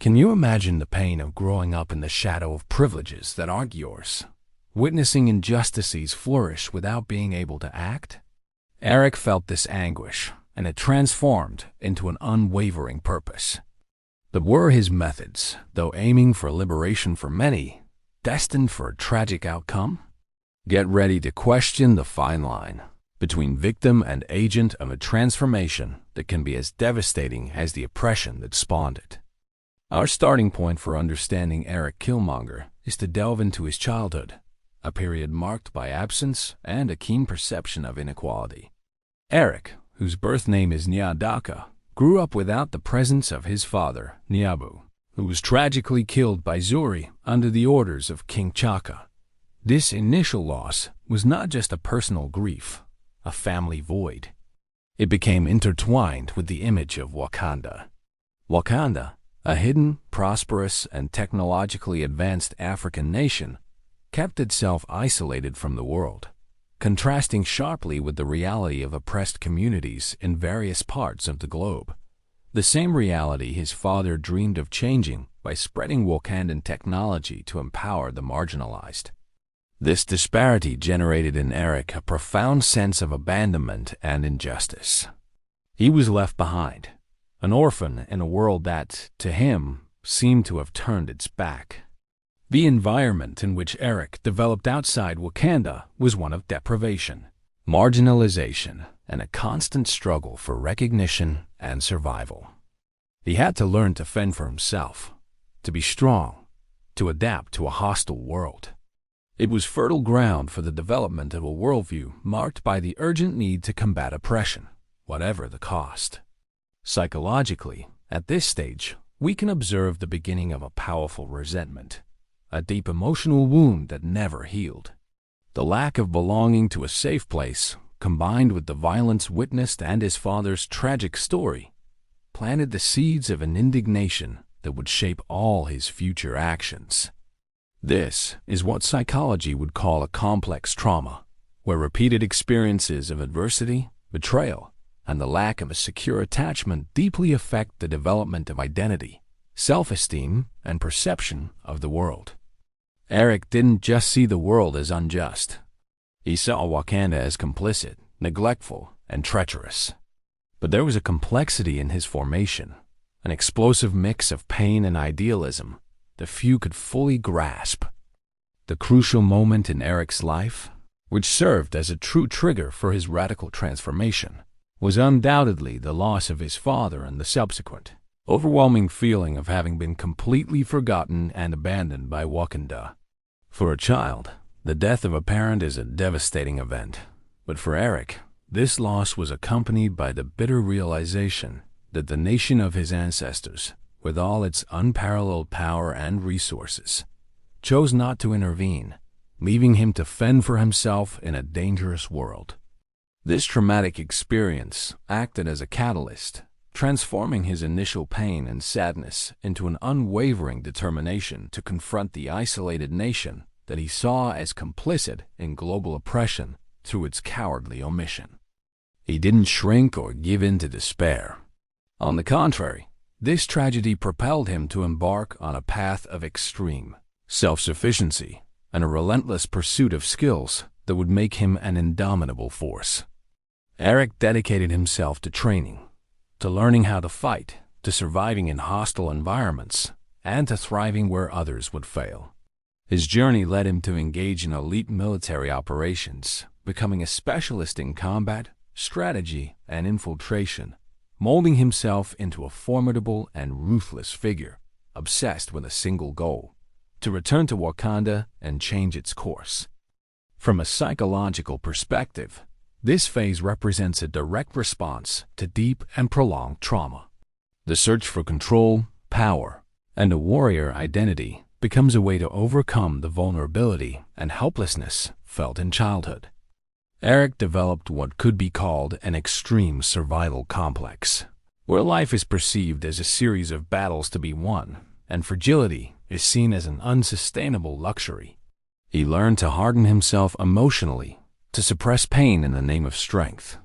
Can you imagine the pain of growing up in the shadow of privileges that aren't yours, witnessing injustices flourish without being able to act? Eric felt this anguish, and it transformed into an unwavering purpose. But were his methods, though aiming for liberation for many, destined for a tragic outcome? Get ready to question the fine line between victim and agent of a transformation that can be as devastating as the oppression that spawned it. Our starting point for understanding Eric Killmonger is to delve into his childhood, a period marked by absence and a keen perception of inequality. Eric, whose birth name is Nyadaka, grew up without the presence of his father, Nyabu, who was tragically killed by Zuri under the orders of King Chaka. This initial loss was not just a personal grief, a family void. It became intertwined with the image of Wakanda. Wakanda, a hidden, prosperous, and technologically advanced African nation, kept itself isolated from the world, contrasting sharply with the reality of oppressed communities in various parts of the globe. The same reality his father dreamed of changing by spreading Wakandan technology to empower the marginalized. This disparity generated in Eric a profound sense of abandonment and injustice. He was left behind, an orphan in a world that, to him, seemed to have turned its back. The environment in which Eric developed outside Wakanda was one of deprivation, marginalization, and a constant struggle for recognition and survival. He had to learn to fend for himself, to be strong, to adapt to a hostile world. It was fertile ground for the development of a worldview marked by the urgent need to combat oppression, whatever the cost. Psychologically, at this stage, we can observe the beginning of a powerful resentment, a deep emotional wound that never healed. The lack of belonging to a safe place, combined with the violence witnessed and his father's tragic story, planted the seeds of an indignation that would shape all his future actions. This is what psychology would call a complex trauma, where repeated experiences of adversity, betrayal, and the lack of a secure attachment deeply affect the development of identity, self-esteem, and perception of the world. Eric didn't just see the world as unjust. He saw Wakanda as complicit, neglectful, and treacherous. But there was a complexity in his formation, an explosive mix of pain and idealism that few could fully grasp. The crucial moment in Eric's life, which served as a true trigger for his radical transformation, was undoubtedly the loss of his father and the subsequent, overwhelming feeling of having been completely forgotten and abandoned by Wakanda. For a child, the death of a parent is a devastating event, but for Eric, this loss was accompanied by the bitter realization that the nation of his ancestors, with all its unparalleled power and resources, chose not to intervene, leaving him to fend for himself in a dangerous world. This traumatic experience acted as a catalyst, transforming his initial pain and sadness into an unwavering determination to confront the isolated nation that he saw as complicit in global oppression through its cowardly omission. He didn't shrink or give in to despair. On the contrary, this tragedy propelled him to embark on a path of extreme self-sufficiency and a relentless pursuit of skills that would make him an indomitable force. Eric dedicated himself to training, to learning how to fight, to surviving in hostile environments, and to thriving where others would fail. His journey led him to engage in elite military operations, becoming a specialist in combat, strategy, and infiltration, molding himself into a formidable and ruthless figure, obsessed with a single goal: to return to Wakanda and change its course. From a psychological perspective, this phase represents a direct response to deep and prolonged trauma. The search for control, power, and a warrior identity becomes a way to overcome the vulnerability and helplessness felt in childhood. Eric developed what could be called an extreme survival complex, where life is perceived as a series of battles to be won, and fragility is seen as an unsustainable luxury. He learned to harden himself emotionally, to suppress pain in the name of strength,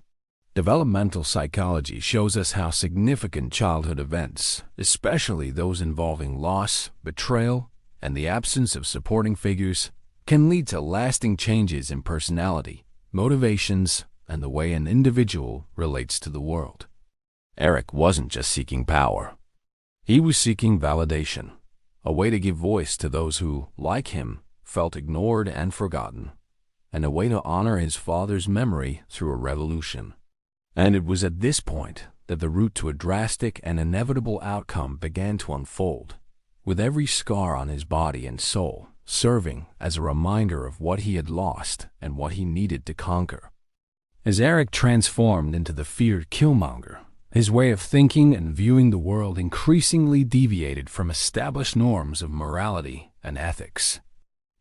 Developmental psychology shows us how significant childhood events, especially those involving loss, betrayal, and the absence of supporting figures, can lead to lasting changes in personality, motivations, and the way an individual relates to the world. Eric wasn't just seeking power. He was seeking validation, a way to give voice to those who, like him, felt ignored and forgotten, and a way to honor his father's memory through a revolution. And it was at this point that the route to a drastic and inevitable outcome began to unfold, with every scar on his body and soul serving as a reminder of what he had lost and what he needed to conquer. As Eric transformed into the feared Killmonger, his way of thinking and viewing the world increasingly deviated from established norms of morality and ethics.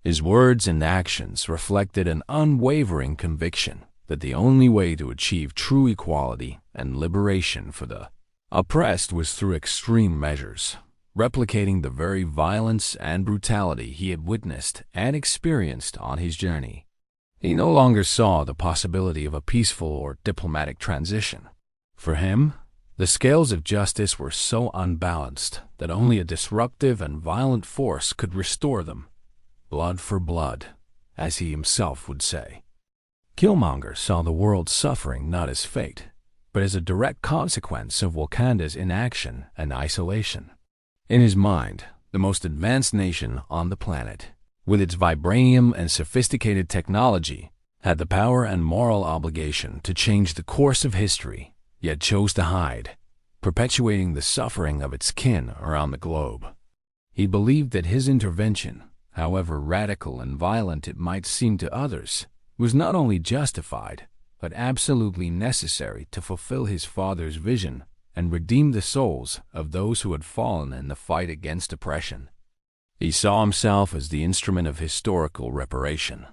His words and actions reflected an unwavering conviction that the only way to achieve true equality and liberation for the oppressed was through extreme measures, replicating the very violence and brutality he had witnessed and experienced on his journey. He no longer saw the possibility of a peaceful or diplomatic transition. For him, the scales of justice were so unbalanced that only a disruptive and violent force could restore them, blood for blood, as he himself would say. Killmonger saw the world suffering not as fate, but as a direct consequence of Wakanda's inaction and isolation. In his mind, the most advanced nation on the planet, with its vibranium and sophisticated technology, had the power and moral obligation to change the course of history, yet chose to hide, perpetuating the suffering of its kin around the globe. He believed that his intervention, however radical and violent it might seem to others, was not only justified, but absolutely necessary to fulfill his father's vision and redeem the souls of those who had fallen in the fight against oppression. He saw himself as the instrument of historical reparation.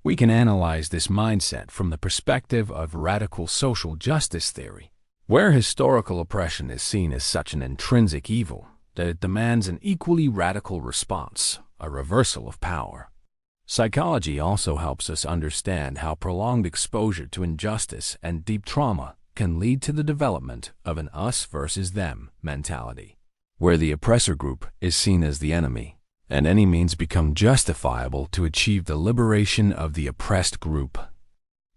We can analyze this mindset from the perspective of radical social justice theory, where historical oppression is seen as such an intrinsic evil that it demands an equally radical response, a reversal of power. Psychology also helps us understand how prolonged exposure to injustice and deep trauma can lead to the development of an us versus them mentality, where the oppressor group is seen as the enemy, and any means become justifiable to achieve the liberation of the oppressed group.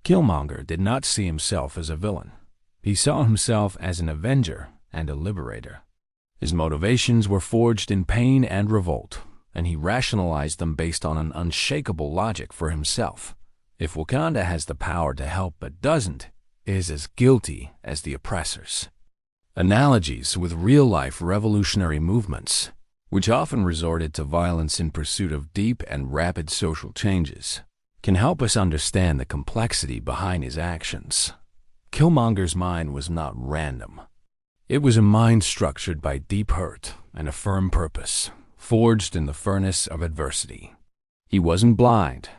Killmonger did not see himself as a villain. He saw himself as an avenger and a liberator. His motivations were forged in pain and revolt, and he rationalized them based on an unshakable logic for himself. If Wakanda has the power to help but doesn't, it is as guilty as the oppressors. Analogies with real-life revolutionary movements, which often resorted to violence in pursuit of deep and rapid social changes, can help us understand the complexity behind his actions. Killmonger's mind was not random. It was a mind structured by deep hurt and a firm purpose, forged in the furnace of adversity. He wasn't blind.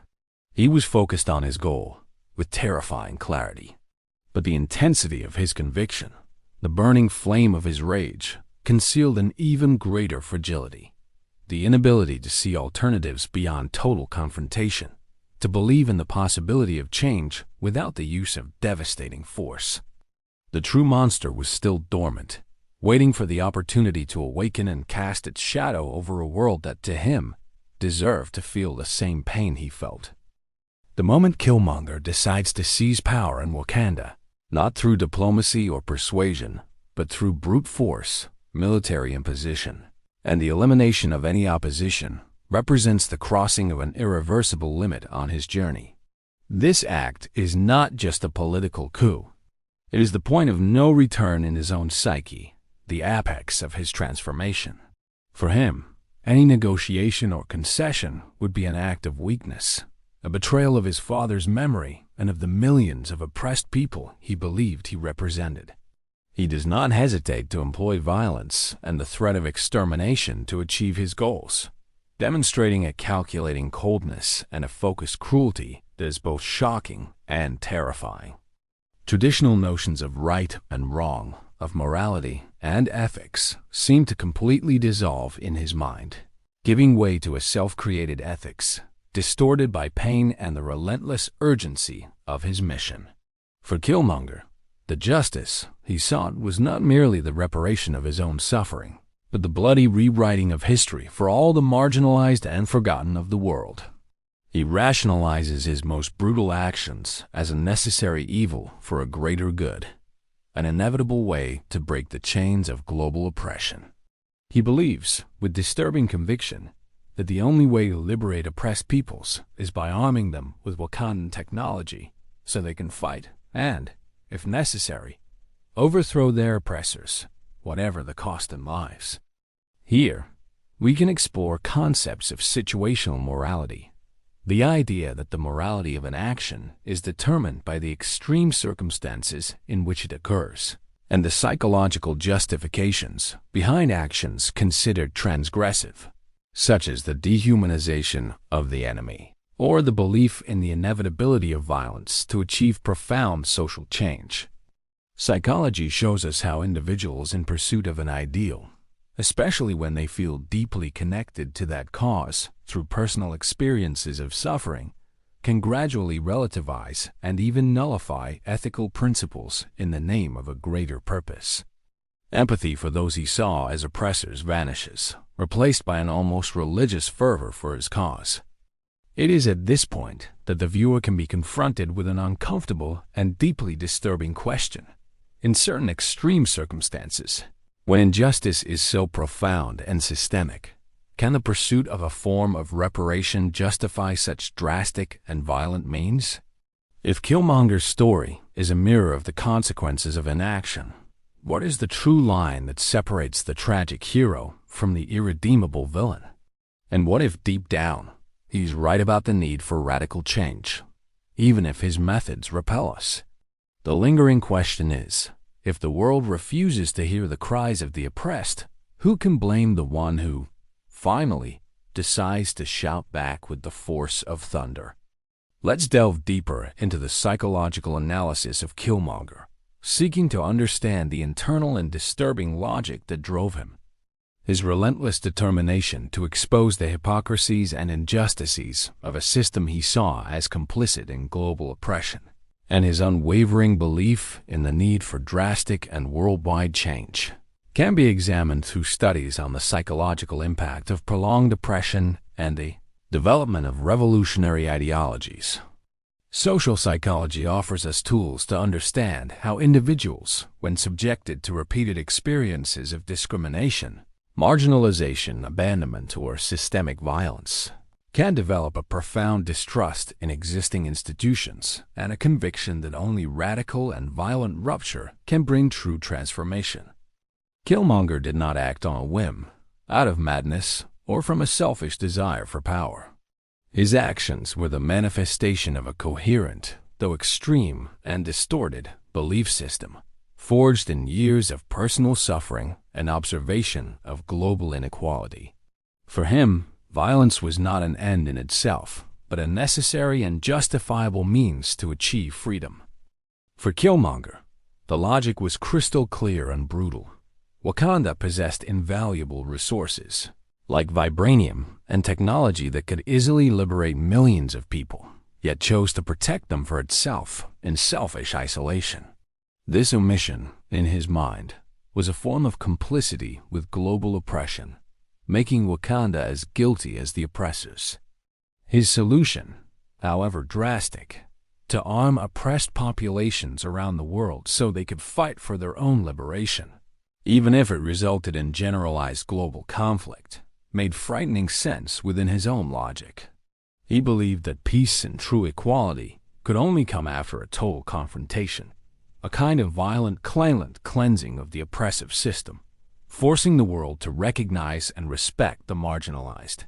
He was focused on his goal, with terrifying clarity. But the intensity of his conviction, the burning flame of his rage, concealed an even greater fragility. The inability to see alternatives beyond total confrontation, to believe in the possibility of change without the use of devastating force. The true monster was still dormant, waiting for the opportunity to awaken and cast its shadow over a world that, to him, deserved to feel the same pain he felt. The moment Killmonger decides to seize power in Wakanda, not through diplomacy or persuasion, but through brute force, military imposition, and the elimination of any opposition, represents the crossing of an irreversible limit on his journey. This act is not just a political coup. It is the point of no return in his own psyche, the apex of his transformation. For him, any negotiation or concession would be an act of weakness, a betrayal of his father's memory and of the millions of oppressed people he believed he represented. He does not hesitate to employ violence and the threat of extermination to achieve his goals, demonstrating a calculating coldness and a focused cruelty that is both shocking and terrifying. Traditional notions of right and wrong, of morality and ethics, seem to completely dissolve in his mind, giving way to a self-created ethics, distorted by pain and the relentless urgency of his mission. For Killmonger, The justice he sought was not merely the reparation of his own suffering, but the bloody rewriting of history for all the marginalized and forgotten of the world. He rationalizes his most brutal actions as a necessary evil for a greater good, an inevitable way to break the chains of global oppression. He believes, with disturbing conviction, that the only way to liberate oppressed peoples is by arming them with Wakandan technology so they can fight and, if necessary, overthrow their oppressors, whatever the cost in lives. Here, we can explore concepts of situational morality, the idea that the morality of an action is determined by the extreme circumstances in which it occurs, and the psychological justifications behind actions considered transgressive, such as the dehumanization of the enemy, or the belief in the inevitability of violence to achieve profound social change. Psychology shows us how individuals in pursuit of an ideal, especially when they feel deeply connected to that cause through personal experiences of suffering, can gradually relativize and even nullify ethical principles in the name of a greater purpose. Empathy for those he saw as oppressors vanishes, replaced by an almost religious fervor for his cause. It is at this point that the viewer can be confronted with an uncomfortable and deeply disturbing question. In certain extreme circumstances, when injustice is so profound and systemic, can the pursuit of a form of reparation justify such drastic and violent means? If Killmonger's story is a mirror of the consequences of inaction, what is the true line that separates the tragic hero from the irredeemable villain? And what if deep down, he's right about the need for radical change, even if his methods repel us? The lingering question is, if the world refuses to hear the cries of the oppressed, who can blame the one who, finally, decides to shout back with the force of thunder? Let's delve deeper into the psychological analysis of Killmonger, seeking to understand the internal and disturbing logic that drove him. His relentless determination to expose the hypocrisies and injustices of a system he saw as complicit in global oppression, and his unwavering belief in the need for drastic and worldwide change, can be examined through studies on the psychological impact of prolonged oppression and the development of revolutionary ideologies. Social psychology offers us tools to understand how individuals, when subjected to repeated experiences of discrimination, marginalization, abandonment, or systemic violence, can develop a profound distrust in existing institutions and a conviction that only radical and violent rupture can bring true transformation. Killmonger did not act on a whim, out of madness, or from a selfish desire for power. His actions were the manifestation of a coherent, though extreme and distorted, belief system, forged in years of personal suffering and observation of global inequality. For him, violence was not an end in itself, but a necessary and justifiable means to achieve freedom. For Killmonger, the logic was crystal clear and brutal. Wakanda possessed invaluable resources, like vibranium and technology that could easily liberate millions of people, yet chose to protect them for itself in selfish isolation. This omission, in his mind, was a form of complicity with global oppression, making Wakanda as guilty as the oppressors. His solution, however drastic, to arm oppressed populations around the world so they could fight for their own liberation, even if it resulted in generalized global conflict, made frightening sense within his own logic. He believed that peace and true equality could only come after a total confrontation, a kind of violent cleansing of the oppressive system, forcing the world to recognize and respect the marginalized.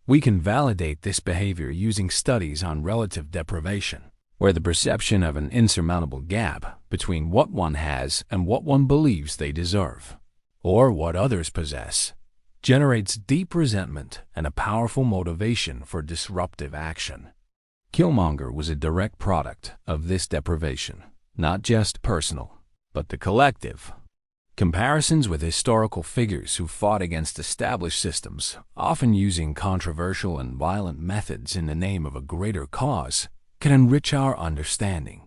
We can validate this behavior using studies on relative deprivation, where the perception of an insurmountable gap between what one has and what one believes they deserve, or what others possess, generates deep resentment and a powerful motivation for disruptive action. Killmonger was a direct product of this deprivation, not just personal, but the collective. Comparisons with historical figures who fought against established systems, often using controversial and violent methods in the name of a greater cause, can enrich our understanding.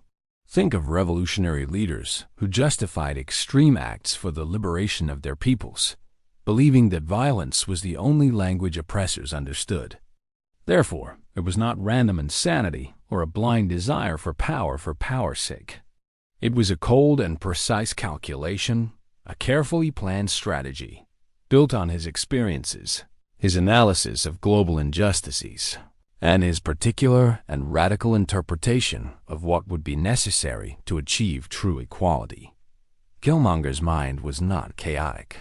Think of revolutionary leaders who justified extreme acts for the liberation of their peoples, believing that violence was the only language oppressors understood. Therefore, it was not random insanity or a blind desire for power's sake. It was a cold and precise calculation, a carefully planned strategy, built on his experiences, his analysis of global injustices, and his particular and radical interpretation of what would be necessary to achieve true equality. Killmonger's mind was not chaotic.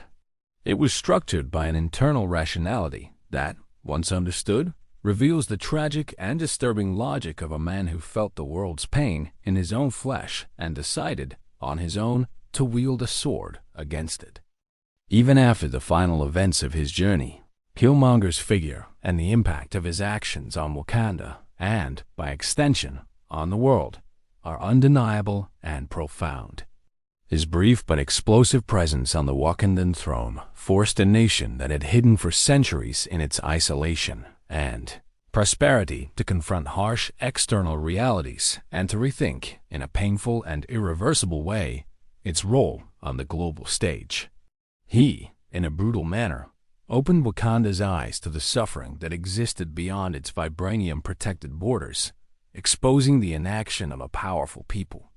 It was structured by an internal rationality that, once understood, reveals the tragic and disturbing logic of a man who felt the world's pain in his own flesh and decided, on his own, to wield a sword against it. Even after the final events of his journey, Killmonger's figure and the impact of his actions on Wakanda, and, by extension, on the world, are undeniable and profound. His brief but explosive presence on the Wakandan throne forced a nation that had hidden for centuries in its isolation and prosperity to confront harsh external realities and to rethink, in a painful and irreversible way, its role on the global stage. He, in a brutal manner, opened Wakanda's eyes to the suffering that existed beyond its vibranium-protected borders, exposing the inaction of a powerful people.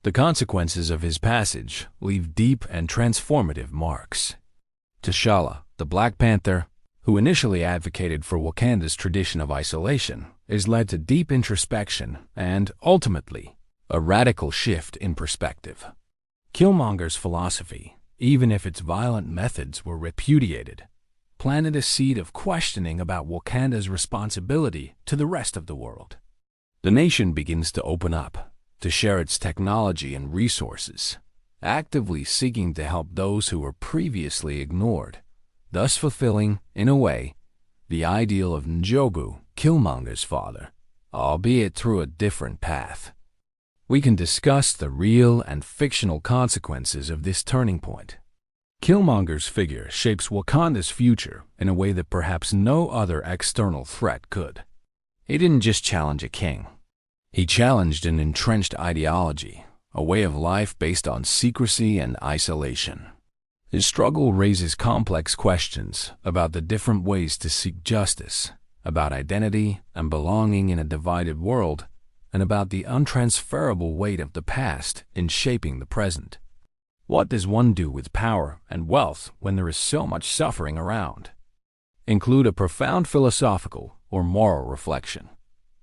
The consequences of his passage leave deep and transformative marks. T'Challa, the Black Panther, who initially advocated for Wakanda's tradition of isolation, is led to deep introspection and, ultimately, a radical shift in perspective. Killmonger's philosophy, even if its violent methods were repudiated, planted a seed of questioning about Wakanda's responsibility to the rest of the world. The nation begins to open up, to share its technology and resources, actively seeking to help those who were previously ignored, thus fulfilling, in a way, the ideal of N'Jogu, Killmonger's father, albeit through a different path. We can discuss the real and fictional consequences of this turning point. Killmonger's figure shapes Wakanda's future in a way that perhaps no other external threat could. He didn't just challenge a king. He challenged an entrenched ideology, a way of life based on secrecy and isolation. His struggle raises complex questions about the different ways to seek justice, about identity and belonging in a divided world, and about the untransferable weight of the past in shaping the present. What does one do with power and wealth when there is so much suffering around? Include a profound philosophical or moral reflection.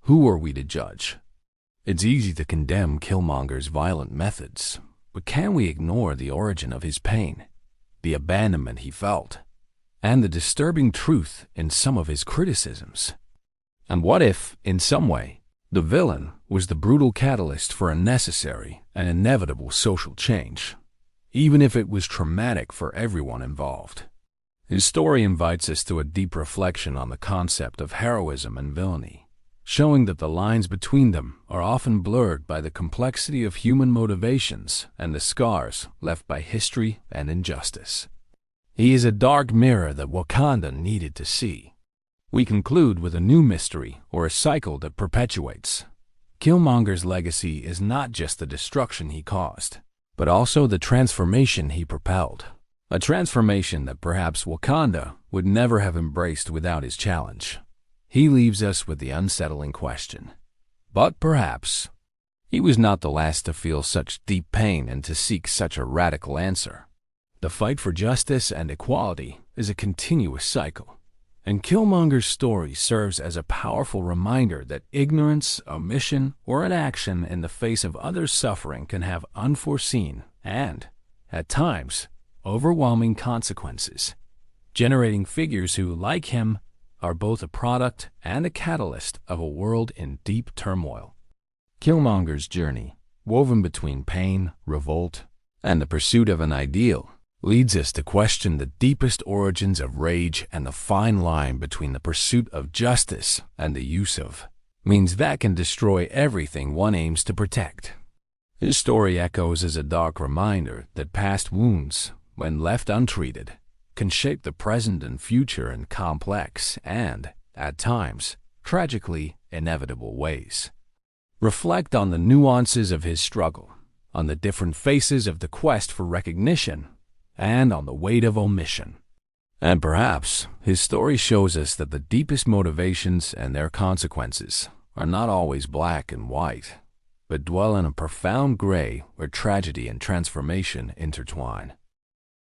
Who are we to judge? It's easy to condemn Killmonger's violent methods, but can we ignore the origin of his pain, the abandonment he felt, and the disturbing truth in some of his criticisms? And what if, in some way, the villain was the brutal catalyst for a necessary and inevitable social change, even if it was traumatic for everyone involved? His story invites us to a deep reflection on the concept of heroism and villainy, showing that the lines between them are often blurred by the complexity of human motivations and the scars left by history and injustice. He is a dark mirror that Wakanda needed to see. We conclude with a new mystery or a cycle that perpetuates. Killmonger's legacy is not just the destruction he caused, but also the transformation he propelled. A transformation that perhaps Wakanda would never have embraced without his challenge. He leaves us with the unsettling question. But perhaps he was not the last to feel such deep pain and to seek such a radical answer. The fight for justice and equality is a continuous cycle, and Killmonger's story serves as a powerful reminder that ignorance, omission, or inaction in the face of others' suffering can have unforeseen and, at times, overwhelming consequences, generating figures who, like him, are both a product and a catalyst of a world in deep turmoil. Killmonger's journey, woven between pain, revolt, and the pursuit of an ideal, leads us to question the deepest origins of rage and the fine line between the pursuit of justice and the use of means that can destroy everything one aims to protect. His story echoes as a dark reminder that past wounds, when left untreated, can shape the present and future in complex and, at times, tragically inevitable ways. Reflect on the nuances of his struggle, on the different phases of the quest for recognition, and on the weight of omission. And perhaps his story shows us that the deepest motivations and their consequences are not always black and white, but dwell in a profound gray where tragedy and transformation intertwine.